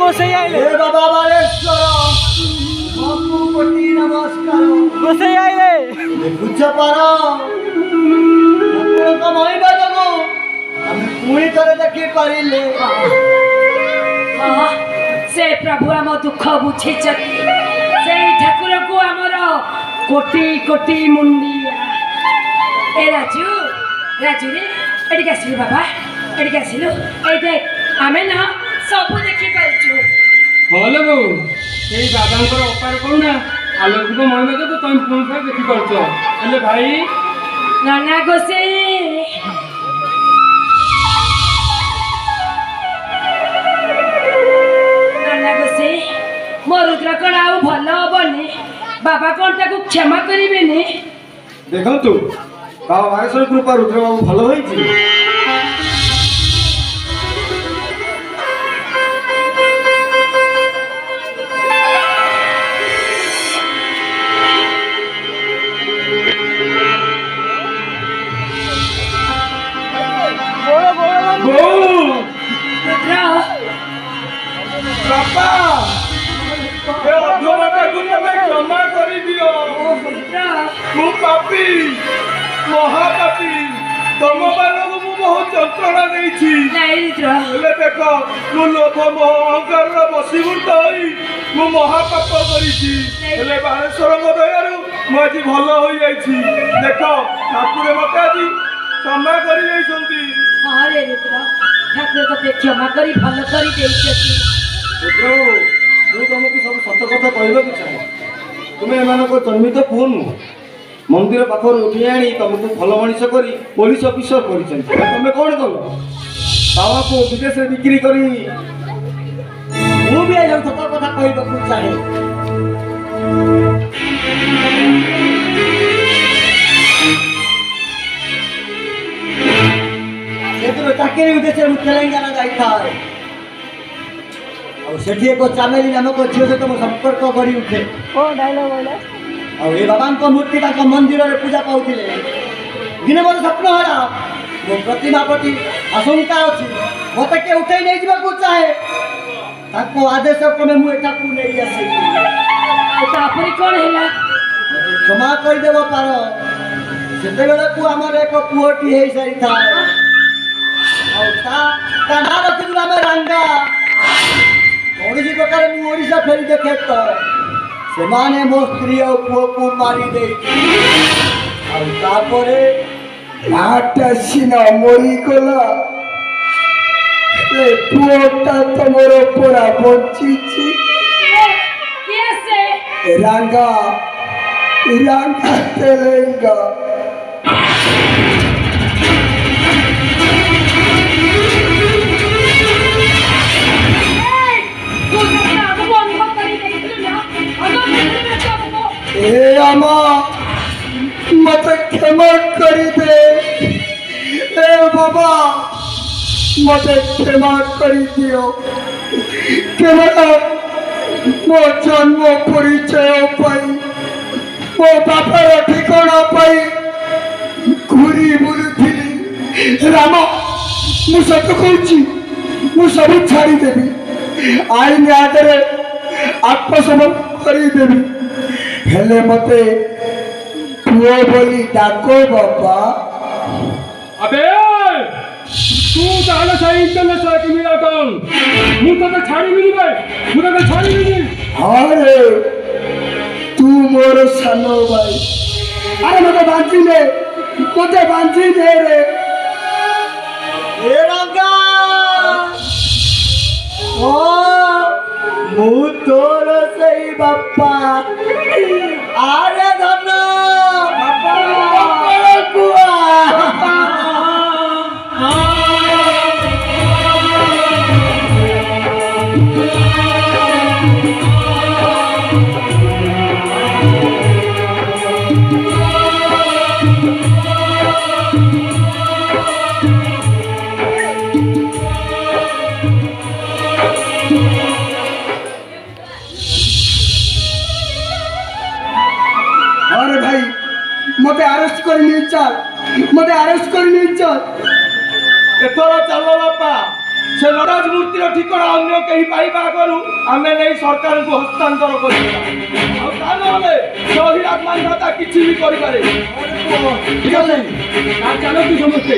गोसाई आइले हे बाबा बालेश्वर बापू कोटी नमस्कार गोसाई आइले बुझ पार आपनका महिमा जगो हमें पुणी थरे देखि पारिले से प्रभु आम दुख बुझी से ठाकुर को आमर कोटी कोटी मुंडिया ए राजू राजू रे एटिक आसिलु बाबा एटिक आसिलु ए देख आमे ना सब देखि पाइछु हलो बो एई बाबांकर अपार करुणा आलोकित महिमा तो तुम पुणी थरे देखि पारुछ हेले भाई नाना गोसे नाना गोसे मो रुद्र कण आउ भल हबनी बाबा कौन ताकू क्षमा करेनि देखंतु बाबा बालेश्वर कृपा रुद्र बाबू भल होईछि बाबा ए अधोबाटा को तमे क्षमा करि दियो मु पापी महापापी तम बालक मु बहुत जंत्रणा देछि नहीं रुद्र हेले देखो मु लोभ मोह अहंकार रो बसीभूत होई मु महापाप करिछि हेले बालेश्वर दयारु मु आज भल होई जाइछि देखो ठाकुर मते आज क्षमा करि जाइछंती हाँ रे रुद्र ठाकुर तो क्षमा करी भल करी देइछथि रुद्र मु तुमको सब सत कथा कहबा के चाहे तुमे एमानको जन्मित पुओ नु मंदिर पाखर उठी आनी तुमको भल मनीष करी पुलिस ऑफिसर करिसें तुमे कोन कलो बाबा को विदेश में बिक्री करी मु भी आज सत कथा कहबा के चाहे ये चाकरी विदेश में तेलंगाना जाइथा और सेठी एक चामेली नामक झील सहित मो संपर्क गढ़ी उठे और ये बाबा मूर्ति मंदिर में पूजा पाऊले दिन मोर स्वप्न हरा मो प्रतिमा प्रति आशंका अच्छी मत किए उठे नहीं जावा चाहे आदेश क्रमे मुझे नहीं आसी कौन है क्षमा करदेव पार से आमर एक पुओटी हो सारी था ना रखी आम रांगा कौन प्रकार मुझा फेरी देखे तो से माने मो स्त्री और पुओ को मारी दे सीना मरी गला पुओटा तुमर पूरा बची रांगा रांगा तेलेंगा मत क्षमा कर दे ए बाबा मत क्षमा कर दियो केवल मो जन्म परिचय पाई मो बापर ठिकाना पाई घूरी बुलुथिली राम मु सत कहूँ मु सब छाड़देवी आईन आगे आत्मसमर्पण करदेवी हेले मते पुओ बोली डाको बाबा अबे तू ताले सही इंटरनेशनल के मिला कौन मु तो छाड़ी भी नहीं मु तो छाड़ी भी नहीं हां रे तू मोर सानो भाई अरे मते बांधी दे रे ए रंगा ओ मु तोर सही बापा आरे धन बापा कुआ मते अरेस्ट कर नहीं चल मते अरेस्ट कर नहीं चल एथर चलो बापा ସେ ନଟରାଜ ମୂର୍ତ୍ତିର ଠିକଣା ଅନ୍ୟ କେହି ପାଇବା ଆଗରୁ ଆମେ ନେଇ ସରକାରଙ୍କୁ ହସ୍ତାନ୍ତର କରିବା ଆଉ ତା ନହେଲେ ଶହୀଦ ମାନ୍ଧାତା କିଛି ବି କରିପାରେ ଠିକ ଅଛି ଚାଲନ୍ତୁ ସମସ୍ତେ